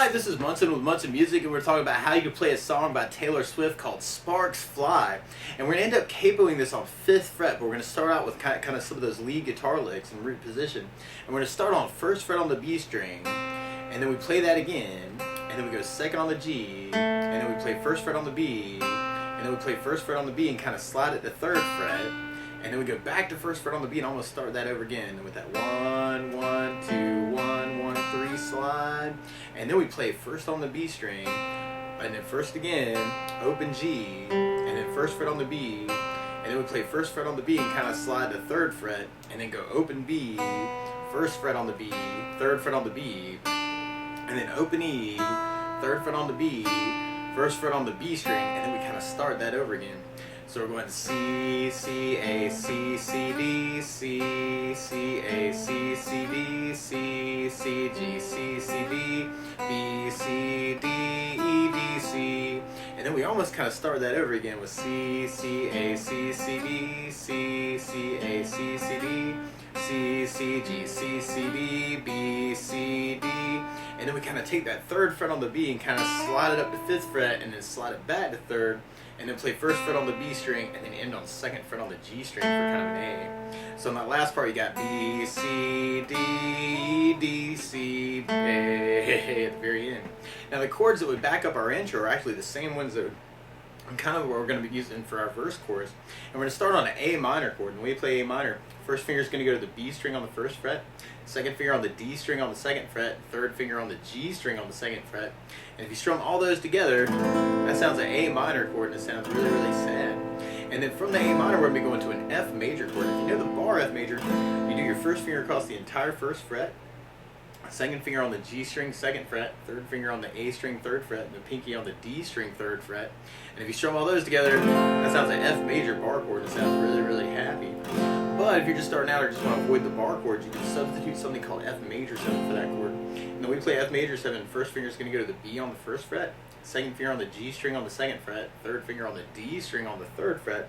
Hi, this is Munson with Munson Music, and we're talking about how you can play a song by Taylor Swift called Sparks Fly. And we're going to end up capoing this on 5th fret, but we're going to start out with kind of some of those lead guitar licks in root position. And we're going to start on 1st fret on the B string, and then we play that again, and then we go 2nd on the G, and then we play 1st fret on the B, and then we play 1st fret on the B and kind of slide it to 3rd fret, and then we go back to 1st fret on the B and almost start that over again with that 1, 1, 2, 1, 1, 3 slide, and then we play 1st on the B string, and then 1st again, open G, and then 1st fret on the B, and then we play 1st fret on the B and kind of slide to 3rd fret, and then go open B, 1st fret on the B, 3rd fret on the B, and then open E, 3rd fret on the B, 1st fret on the B string, and then we kind of start that over again. So we're going C, C, A, C, C, D, C, C, A, C, C, D, C, C, G, C, C, D, B, C, D, E, D, C. And then we almost kind of start that over again with C, C, A, C, C, D, C, C, A, C, C, D, C, C, G, C, C, D, B, C, D. And then we kind of take that 3rd fret on the B and kind of slide it up to 5th fret and then slide it back to 3rd. And then play 1st fret on the B string, and then end on 2nd fret on the G string for kind of an A. So in that last part, you got B, C, D, D, C, A at the very end. Now the chords that would back up our intro are actually the same ones that kind of what we're going to be using for our verse chorus. And we're going to start on an A minor chord. And when we play A minor, 1st finger is going to go to the B string on the 1st fret, 2nd finger on the D string on the 2nd fret, 3rd finger on the G string on the 2nd fret. And if you strum all those together, that sounds like A minor chord, and it sounds really, really sad. And then from the A minor, we're going to be going to an F major chord. If you know the bar F major, you do your 1st finger across the entire 1st fret, 2nd finger on the G string, 2nd fret, 3rd finger on the A string, 3rd fret, and the pinky on the D string, 3rd fret. And if you strum all those together, that sounds like F major bar chord, and it sounds really, really happy. But if you're just starting out or just want to avoid the bar chords, you can substitute something called F major 7 for that chord. And then we play F major 7, 1st finger is going to go to the B on the 1st fret, 2nd finger on the G string on the 2nd fret, 3rd finger on the D string on the 3rd fret.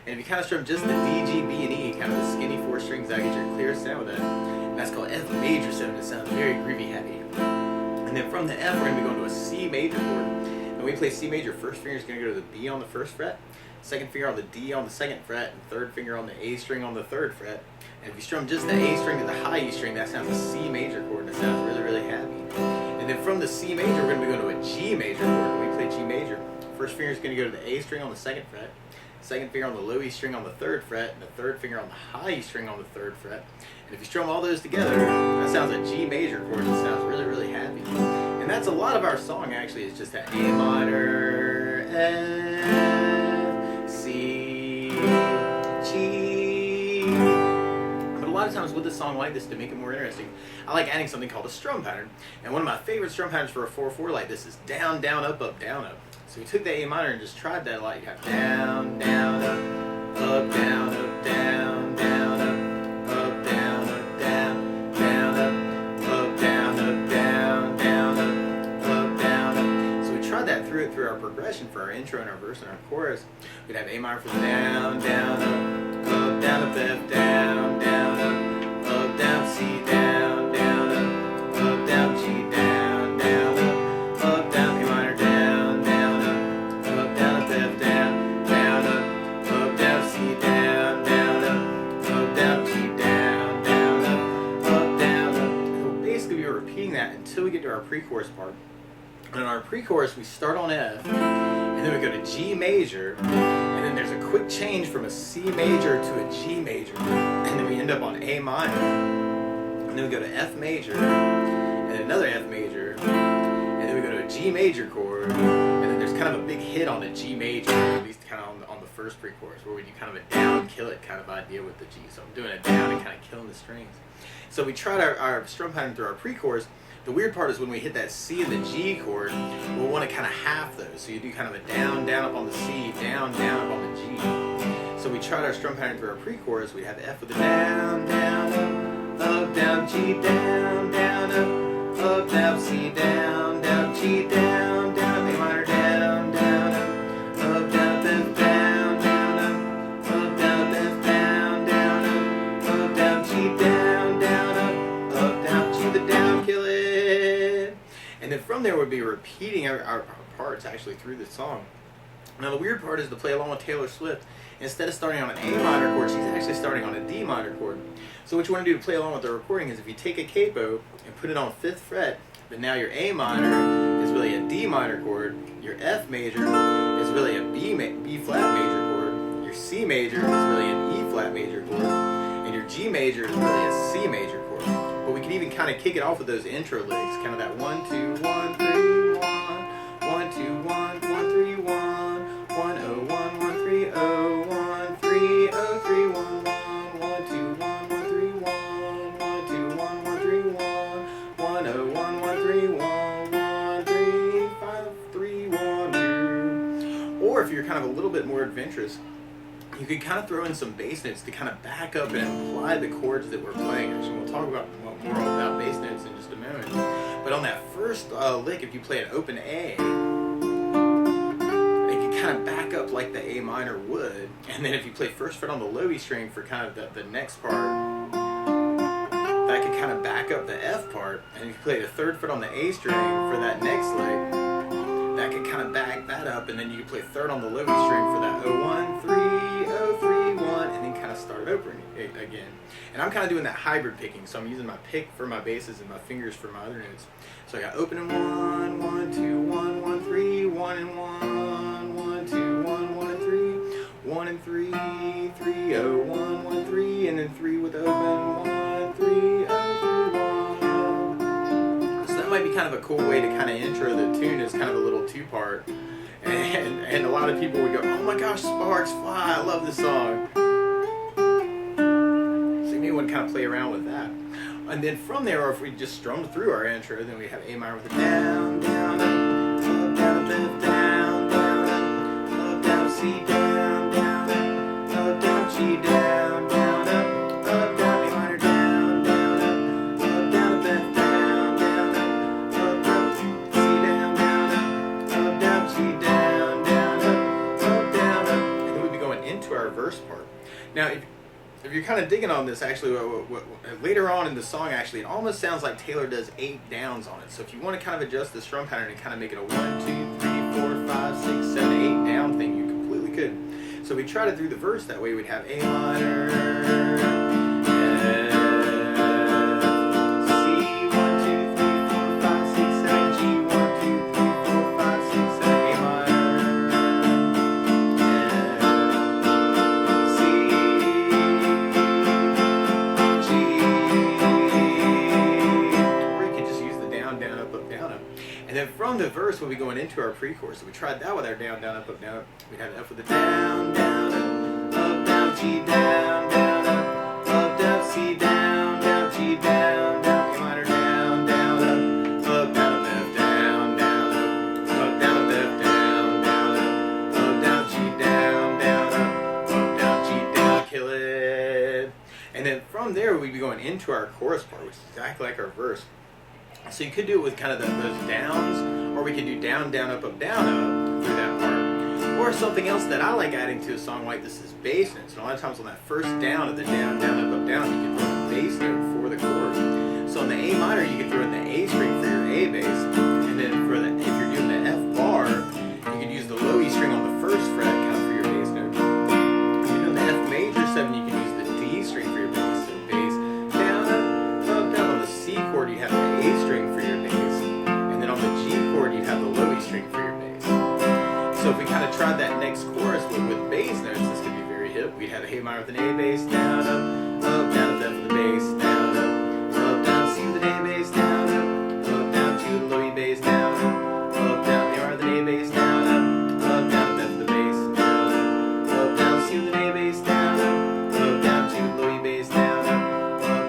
And if you kind of strum just the D, G, B, and E, kind of the skinny 4 strings, that gets your clearest sound with that. And that's called F major 7. It sounds very groovy happy. And then from the F, we're going to be going to a C major chord. And we play C major, 1st finger is going to go to the B on the 1st fret, 2nd finger on the D on the 2nd fret, and 3rd finger on the A string on the 3rd fret. And if you strum just the A string to the high E string, that sounds a C major chord, and it sounds really, really happy. And then from the C major, we're going to be going to a G major chord. When we play G major, 1st finger is going to go to the A string on the 2nd fret, 2nd finger on the low E string on the 3rd fret, and the 3rd finger on the high E string on the 3rd fret. And if you strum all those together, that sounds a G major chord, and it sounds really, really happy. And that's a lot of our song, actually. It's just that A minor, F, C, G. But a lot of times with a song like this, to make it more interesting, I like adding something called a strum pattern. And one of my favorite strum patterns for a 4/4 like this is down, down, up, up, down, up. So we took the A minor and just tried that a lot. You have down, down, up, down, up, down, down, up, down, up, down, down, up, down, up, down, down, up, down, up. So we tried that through our progression for our intro and our verse and our chorus. We'd have A minor for down, down, up, down, up, F, down, down, up, down, C, down, down, up, down, G, down, down, up, down, A minor, down, down, up, down, up, F, down, down, up, down, C, down, down, up, down, G, down, down, up, down, up. And we'll basically be repeating that until we get to our pre-chorus part. And in our pre-chorus, we start on F, and then we go to G major, and then there's a quick change from a C major to a G major, and then we end up on A minor, and then we go to F major, and another F major, and then we go to a G major chord, and then there's kind of a big hit on the G major, at least kind of on the first pre-chorus, where we do kind of a down, kill it kind of idea with the G. So I'm doing a down and kind of killing the strings. So we tried our strum pattern through our pre-chorus. The weird part is when we hit that C and the G chord, we'll want to kind of half those. So you do kind of a down, down up on the C, down, down up on the G. So we tried our strum pattern through our pre-chorus. We have F with a down, down, up, down, G, down, down, up, down, C, down, down, G, down, down, A minor, down, down, up, down, F, down, down, up, down, F, down, down, up, down, G, down, down, up, down, G, the down, kill it. And then from there we'll be repeating our parts actually through the song. Now the weird part is to play along with Taylor Swift. Instead of starting on an A minor chord, she's actually starting on a D minor chord. So what you want to do to play along with the recording is if you take a capo and put it on 5th fret, but now your A minor is really a D minor chord, your F major is really a B flat major chord, your C major is really an E flat major chord, and your G major is really a C major chord. But we can even kind of kick it off with those intro licks, kind of that 1 2 1 3 1 1 2 1 1 3 1 1 0 1 1 3 0 1 3 0 3 1 1 1 2 1 1 3 1 1 2 1 1 3 1 1 0 1 1 3 1 1 3 5 3 1 2. Or if you're kind of a little bit more adventurous, you could kind of throw in some bass notes to kind of back up and imply the chords that we're playing. Actually, we'll talk about more about bass notes in just a moment. But on that first lick, if you play an open A, kind of back up like the A minor would, and then if you play 1st fret on the low E string for kind of the next part, that could kind of back up the F part, and if you play the 3rd fret on the A string for that next lick, that could kind of back that up, and then you can play 3rd on the low E string for that 0 1 3 0 3 1, and then kind of start over again. And I'm kind of doing that hybrid picking, so I'm using my pick for my basses and my fingers for my other notes. So I got open and 1 1 2 1 1 3 1 and 1 1 2 1 1 and 3 1 and 3 3 0 1 1 3 and then 3 with open 1 3 0 3 1. So that might be kind of a cool way to kind of intro the tune as kind of a little 2-part. And a lot of people would go, oh my gosh, Sparks Fly, I love this song. So you may want to kind of play around with that. And then from there, or if we just strum through our intro, then we have A minor with a down, down, up, down, left, down, down, up, down, C, down, down, up, down, G, down, down, up, down, A minor, down, down, up, down, left, down, down, up, down, C, down, down, up, down, G, down, down, up, down, and then we'd be going into our verse part. Now, if you're kind of digging on this, actually, later on in the song, actually, it almost sounds like Taylor does 8 downs on it. So if you want to kind of adjust the strum pattern and kind of make it a 1, 2, 3, 4, 5, 6, 7, 8 down thing, you completely could. So we tried it through the verse that way. We'd have A minor, F, C, 1, 2, 3, 4, 5, 6, 7, G, 1, 2, 3, 4, 5, 6, 7, A minor. And then from the verse, we'll be going into our pre-chorus. So we tried that with our down, down, up, down, up. We'd have F with the down, down, up, down, G, down, down, up, down, C, down, down, G, down, down, A minor, down, down, up, down, F, down, down, up, down, F, down, down, up, down, G, down, down, up, down, G, down, kill it. And then from there, we'd be going into our chorus part, which is exactly like our verse. So you could do it with kind of those downs, or we could do down, down, up, down, up through that part. Or something else that I like adding to a song like this is bass notes. And a lot of times on that first down of the down, down, up, down, you can throw in a bass note for the chord. So on the A minor, you can throw in the A string for your A bass, and then for if you're doing the F bar, you can use the low E string on the 1st fret kind of for your bass note. If you're doing the F major 7, you can use the D string for your bass. So bass, down, up, down. On the C chord, you have the A string for your bass, and then on the G chord, you have the low E string for your bass. So if we kind of tried that next chorus with bass notes, this could be very hip. We'd have a A minor with an A bass, down, up, down, with F with the bass, down, down, C with an A bass, down, down, G with a low E bass, down, down, A minor with an A bass, down, down, with F with the bass, down, down, C with an A bass, down, down, G with a low E bass, down,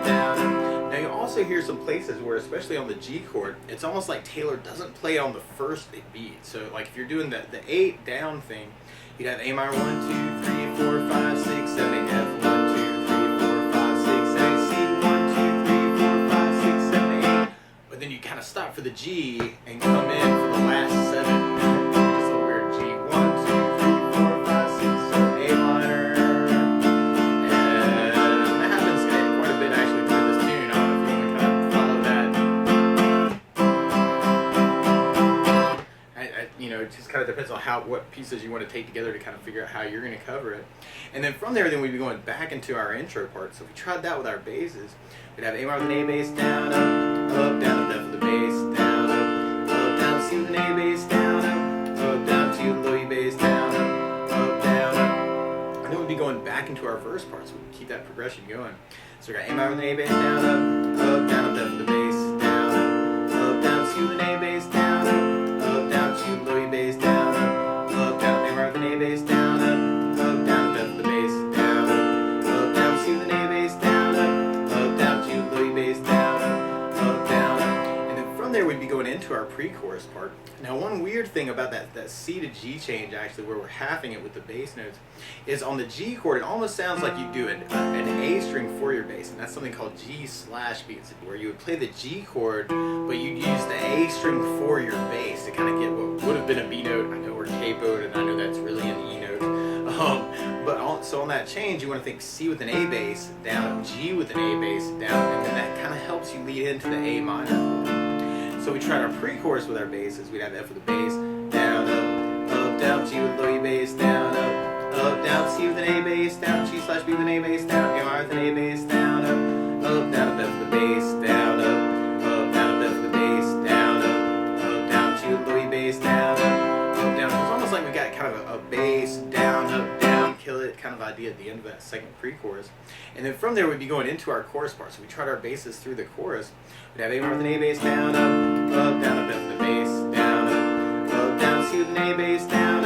down. Now you also hear some places where, especially on the G chord, it's almost like Taylor doesn't play on the first beat. So like if you're doing the 8 down thing, you'd have A minor 1, 2, 3, 4, 5, 6, 7, 8, F 1, 2, 3, 4, 5, 6, 7, C 1, 2, 3, 4, 5, 6, 7, 8. But then you kind of stop for the G and come in for the last 7. Just a weird G 1, 2, 3, 4, 5, 6, 7, A minor. And that happens quite a bit actually through this tune. I don't know if you want to kind of follow that. what pieces you want to take together to kind of figure out how you're going to cover it. And then from there, then we'd be going back into our intro part. So if we tried that with our basses, we'd have A minor with an A bass, down, up, down, up, with the bass, down, down, C with an A bass, down, down, C with a low E bass, down, down, up. And then we'd be going back into our verse part, so we keep that progression going. So we got A minor with an A bass, down, down, up, with the bass, down, down, C with an A bass, down, down, C with a low E bass, down, down, A minor with an A bass, down, down, up, with the bass, down, down, C with an A bass, down, down, C with a low E bass, down, down, and then from there we'd be going into our pre-chorus part. Now one weird thing about that C to G change, actually, where we're halving it with the bass notes, is on the G chord it almost sounds like you do an A string for your bass, and that's something called G/B, where you would play the G chord but you'd use the A string for your bass to kind of get what would have been a B note. I know we're capoed and I know that's really an E note, so on that change you want to think C with an A bass down, G with an A bass down, and then that kind of helps you lead into the A minor chord. So we tried our pre-chorus with our basses. We'd have F with the bass, down, up, down, G with low E bass, down, down, C with an A bass, down, G/B with an A bass, down, A minor with an A bass, down, down, F with the bass, down, down, F with the bass, down, down, G with low E bass, down, down. It's almost like we got kind of a bass, down, up, down, kill it kind of idea at the end of that second pre-chorus. And then from there we'd be going into our chorus part. So we tried our basses through the chorus. We'd have A minor with an A bass, down, down, up, F with the bass, down, down, C with an A bass, down,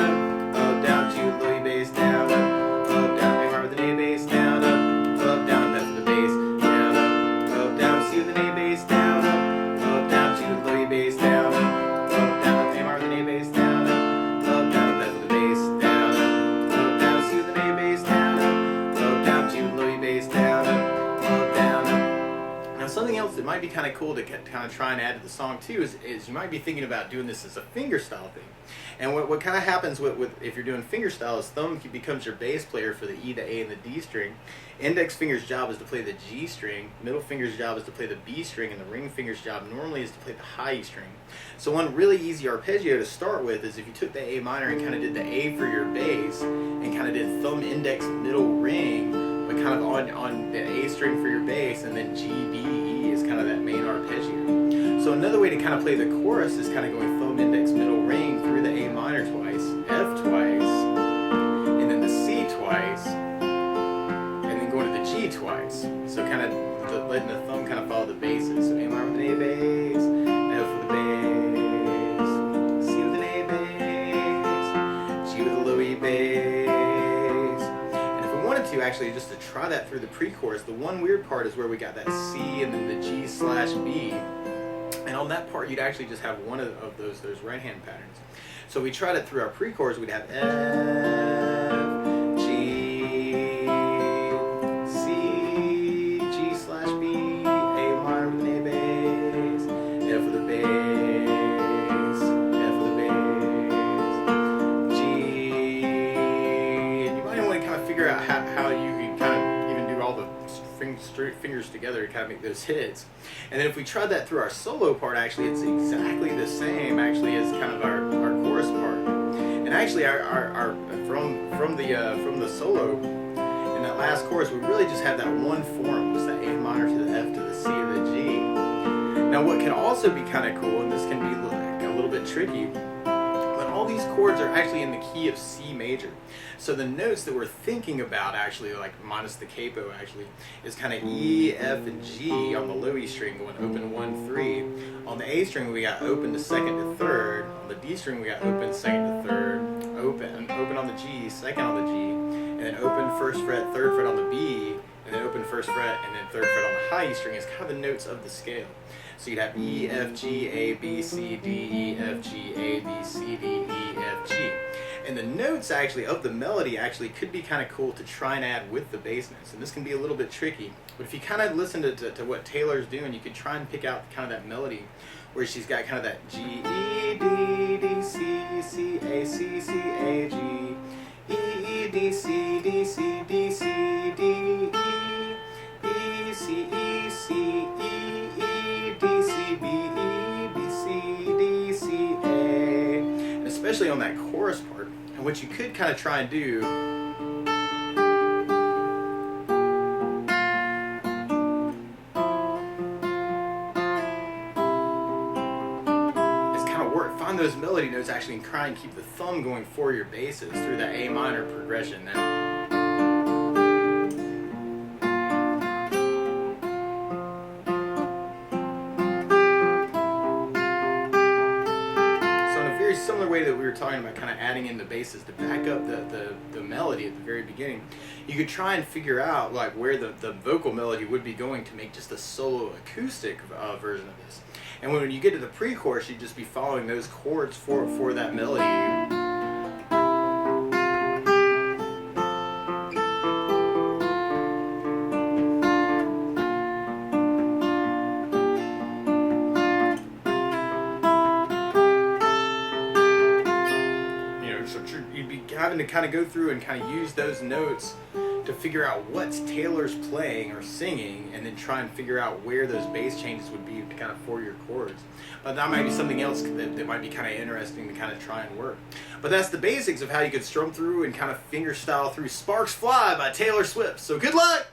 down, G with low E bass, down, down, A minor with an A bass, down, down, up, F with the bass, down, down, C with an A bass, down, down, G with low E bass, down, down, A minor with an A bass, down, down, up, F with the bass, down, down, C with an A bass, down, down, G with low E bass, down, down. Now something else that might be kind of cool to kind of try and add to the song too is you might be thinking about doing this as a fingerstyle thing. And what kind of happens with if you're doing fingerstyle is thumb becomes your bass player for the E, the A, and the D string. Index finger's job is to play the G string, middle finger's job is to play the B string, and the ring finger's job normally is to play the high E string. So one really easy arpeggio to start with is if you took the A minor and kind of did the A for your bass and kind of did thumb, index, middle, ring, but kind of on the A string for your bass, and then G, B, E is kind of that main arpeggio. So another way to kind of play the chorus is kind of going thumb, index, middle, ring through the A minor twice, F twice, and then the C twice, and then going to the G twice. So kind of letting the thumb kind of follow the basses. So A minor with an A bass, F with a bass, C with an A bass, G with a low E bass. To actually just to try that through the pre-chorus, the one weird part is where we got that C and then the G/B, and on that part you'd actually just have one of those right hand patterns. So we tried it through our pre-chorus. We'd have F, G, C, G/B, A minor with an A bass, F with a bass, F with a bass, G, and you might want to kind of figure out how you can kind of even do all the fingers together to kind of make those hits. And then if we tried that through our solo part, actually it's exactly the same actually as kind of our chorus part. And actually from the solo in that last chorus, we really just have that one form, just that A minor to the F to the C to the G. Now what can also be kind of cool, and this can be a little bit tricky, but all these chords are actually in the key of C major. So the notes that we're thinking about actually, like minus the capo actually, is kind of E, F, and G on the low E string going open 1, 3. On the A string we got open to second to third. On the D string we got open second to third, open on the G, second on the G, and then open first fret, third fret on the B, and then open first fret, and then third fret on the high E string is kind of the notes of the scale. So you'd have E, F, G, A, B, C, D, E, F, G, A, B, C, D, E, F, G. And the notes actually of the melody actually could be kind of cool to try and add with the bass notes. And this can be a little bit tricky. But if you kind of listen to what Taylor's doing, you could try and pick out kind of that melody where she's got kind of that G, E, D, D, C, C, A, C, C, A, G, E, D, C, D, C, D, C, D, E, E, C, E, C, E, E, D, C, B, E, B, C, D, C, A. And especially on that chorus chorus part. And what you could kind of try and do is kind of find those melody notes actually and try and keep the thumb going for your basses through that A minor progression. Now, similar way that we were talking about kind of adding in the basses to back up the melody at the very beginning, you could try and figure out like where the vocal melody would be going to make just a solo acoustic version of this. And when you get to the pre-chorus, you'd just be following those chords for that melody. You'd be having to kind of go through and kind of use those notes to figure out what's Taylor's playing or singing, and then try and figure out where those bass changes would be kind of for your chords. But that might be something else that might be kind of interesting to kind of try and work. But that's the basics of how you could strum through and kind of fingerstyle through Sparks Fly by Taylor Swift. So good luck!